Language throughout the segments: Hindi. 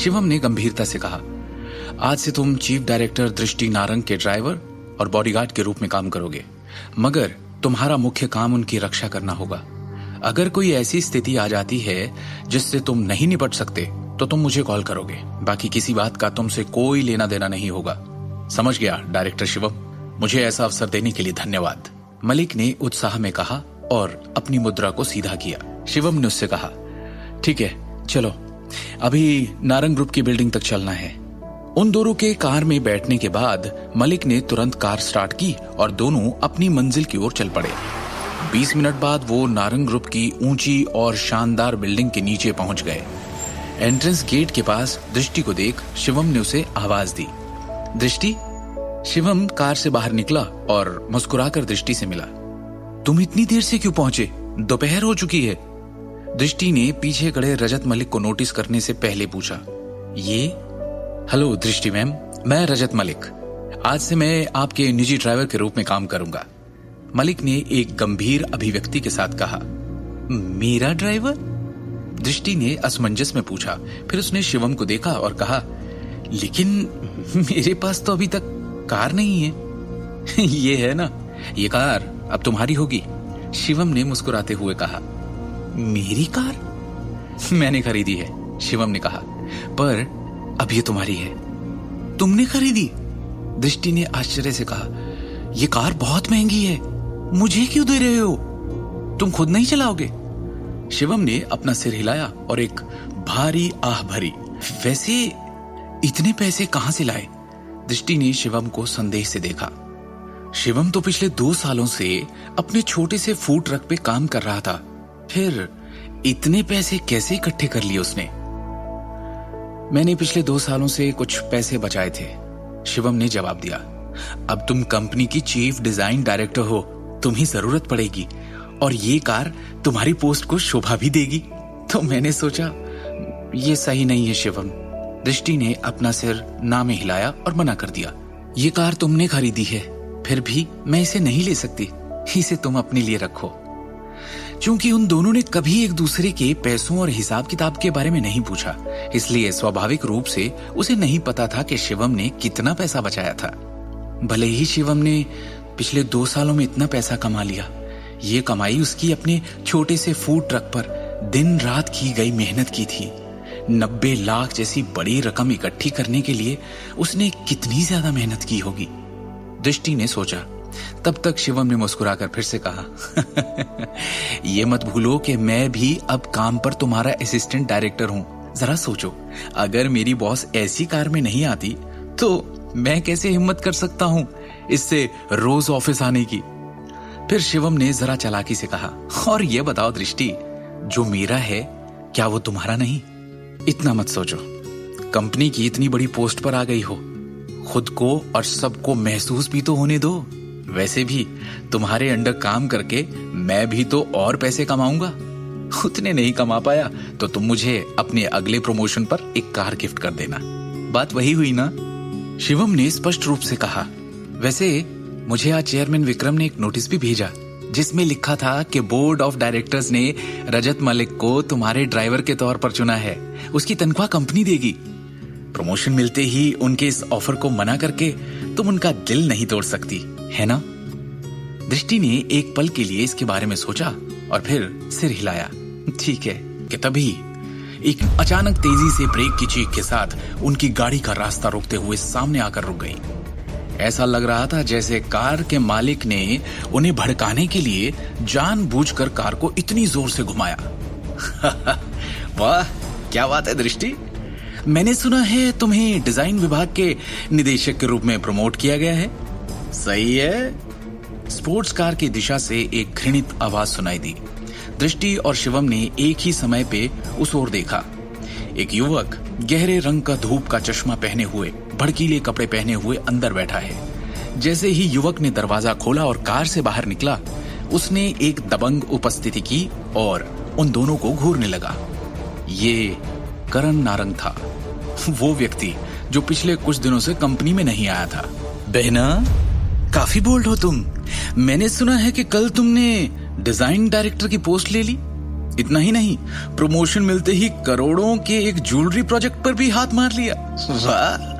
शिवम ने गंभीरता से कहा, आज से तुम चीफ डायरेक्टर दृष्टि नारंग के ड्राइवर और बॉडीगार्ड के रूप में काम करोगे, मगर तुम्हारा मुख्य काम उनकी रक्षा करना होगा। अगर कोई ऐसी स्थिति आ जाती है जिससे तुम नहीं निपट सकते तो तुम मुझे कॉल करोगे, बाकी किसी बात का तुमसे कोई लेना देना नहीं होगा। समझ गया डायरेक्टर शिवम, मुझे ऐसा अवसर देने के लिए धन्यवाद, मलिक ने उत्साह में कहा और अपनी मुद्रा को सीधा किया। शिवम ने उससे कहा, ठीक है चलो, अभी नारंग ग्रुप की बिल्डिंग तक चलना है। उन दोनों के कार में बैठने के बाद मलिक ने तुरंत कार स्टार्ट की और दोनों अपनी मंजिल की ओर चल पड़े। 20 मिनट बाद वो नारंग ग्रुप की ऊंची और शानदार बिल्डिंग के नीचे पहुंच गए। एंट्रेंस गेट के पास दृष्टि को देख शिवम ने उसे आवाज दी, दृष्टि। शिवम कार से बाहर निकला और मुस्कुराकर दृष्टि से मिला। तुम इतनी देर से क्यों पहुंचे? दोपहर हो चुकी है। दृष्टि ने पीछे खड़े रजत मलिक को नोटिस करने से पहले पूछा। ये? हेलो दृष्टि मैम, मैं रजत मलिक। आज से मैं आपके निजी ड्राइवर के रूप में काम करूंगा, मलिक ने एक गंभीर अभिव्यक्ति के साथ कहा। मेरा ड्राइवर? दृष्टि ने असमंजस में पूछा। फिर उसने शिवम को देखा और कहा, लेकिन मेरे पास तो अभी तक कार नहीं है। ये है ना, ये कार अब तुम्हारी होगी, शिवम ने मुस्कुराते हुए कहा। मेरी कार? मैंने खरीदी है, शिवम ने कहा, पर अब ये तुम्हारी है। तुमने खरीदी? दृष्टि ने आश्चर्य से कहा, ये कार बहुत महंगी है, मुझे क्यों दे रहे हो? तुम खुद नहीं चलाओगे? शिवम ने अपना सिर हिलाया और एक भारी आह भरी। वैसे इतने पैसे कहां से लाए? दृष्टि ने शिवम को संदेह से देखा। शिवम तो पिछले 2 सालों से अपने छोटे से फूड ट्रक पे काम कर रहा था, फिर इतने पैसे कैसे इकट्ठे कर लिए उसने? मैंने पिछले 2 सालों से कुछ पैसे बचाए थे, शिवम ने जवाब दिया। अब तुम कंपनी की चीफ डिजाइन डायरेक्टर हो, तुम्हें जरूरत पड़ेगी और ये कार तुम्हारी पोस्ट को शोभा भी देगी, तो मैंने सोचा ये सही नहीं है शिवम। दृष्टि ने अपना सिर ना में हिलाया और मना कर दिया। ये कार तुमने खरीदी है, फिर भी मैं इसे नहीं ले सकती, इसे तुम अपने लिए रखो। चूंकि उन दोनों ने कभी एक दूसरे के पैसों और हिसाब किताब के बारे में नहीं पूछा, इसलिए स्वाभाविक रूप से उसे नहीं पता था कि शिवम ने कितना पैसा बचाया था। भले ही शिवम ने पिछले 2 सालों में इतना पैसा कमा लिया, ये कमाई उसकी अपने छोटे से फूड ट्रक पर दिन रात की गई मेहनत की थी। 90 लाख जैसी बड़ी रकम इकट्ठी करने के लिए उसने कितनी ज्यादा मेहनत की होगी, दृष्टि ने सोचा। तब तक शिवम ने मुस्कुराकर फिर से कहा, ये मत भूलो कि मैं भी अब काम पर तुम्हारा असिस्टेंट डायरेक्टर हूं। जरा सोचो, अगर मेरी बॉस ऐसी कार में नहीं आती तो मैं कैसे हिम्मत कर सकता हूं इससे रोज ऑफिस आने की। फिर शिवम ने जरा चालाकी से कहा, और ये बताओ दृष्टि, जो मेरा है क्या वो तुम्हारा नहीं? इतना मत सोचो, कंपनी की इतनी बड़ी पोस्ट पर आ गई हो, खुद को और सबको महसूस भी तो होने दो। वैसे भी तुम्हारे अंडर काम करके मैं भी तो और पैसे कमाऊंगा। उतने नहीं कमा पाया तो तुम मुझे अपने अगले प्रमोशन पर एक कार गिफ्ट कर देना। बात वही हुई ना? शिवम ने स्पष्ट रूप से कहा। वैसे मुझे आज चेयरमैन विक्रम ने एक नोटिस भी भेजा, जिसमें लिखा था कि बोर्ड ऑफ डायरेक्टर्स ने रजत मलिक को तुम्हारे ड्राइवर के तौर पर चुना है। उसकी तनख्वाह कंपनी देगी। प्रमोशन मिलते ही उनके इस ऑफर को मना करके तुम उनका दिल नहीं तोड़ सकती, है ना? दृष्टि ने एक पल के लिए इसके बारे में सोचा और फिर सिर हिलाया। ठीक है। कि तभी एक अचानक तेजी से ब्रेक की चीख के साथ उनकी गाड़ी का रास्ता रोकते हुए सामने आकर रुक गई। ऐसा लग रहा था जैसे कार के मालिक ने उन्हें भड़काने के लिए जानबूझकर कार को इतनी जोर से घुमाया। वाह, क्या बात है दृष्टि, मैंने सुना है तुम्हें डिजाइन विभाग के निदेशक के रूप में प्रमोट किया गया है। सही है। स्पोर्ट्स कार की दिशा से एक घृणित आवाज सुनाई दी। दृष्टि और शिवम ने एक ही समय पे उस ओर देखा। एक युवक गहरे रंग का धूप का चश्मा पहने हुए, भड़कीले कपड़े पहने हुए अंदर बैठा है। जैसे ही युवक ने दरवाजा खोला और कार से बाहर निकला, उसने एक दबंग उपस्थिति की और उन दोनों को घूरने लगा। ये करण नारंग था, वो व्यक्ति जो पिछले कुछ दिनों से कंपनी में नहीं आया था। बहना, काफी बोल्ड हो तुम। मैंने सुना है कि कल तुमने डिजाइन डायरेक्टर की पोस्ट ले ली। इतना ही नहीं, प्रमोशन मिलते ही करोड़ों के एक ज्वेलरी प्रोजेक्ट पर भी हाथ मार लिया। वाह।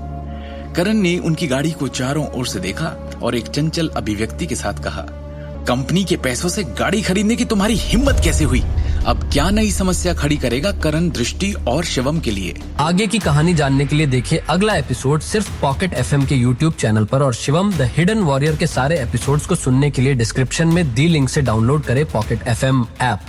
करण ने उनकी गाड़ी को चारों ओर से देखा और एक चंचल अभिव्यक्ति के साथ कहा, कंपनी के पैसों से गाड़ी खरीदने की तुम्हारी हिम्मत कैसे हुई? अब क्या नई समस्या खड़ी करेगा करण, दृष्टि और शिवम के लिए? आगे की कहानी जानने के लिए देखिए अगला एपिसोड सिर्फ पॉकेट एफएम के यूट्यूब चैनल पर, और शिवम द हिडन वॉरियर के सारे एपिसोड्स को सुनने के लिए डिस्क्रिप्शन में दी लिंक से डाउनलोड करें पॉकेट एफएम ऐप।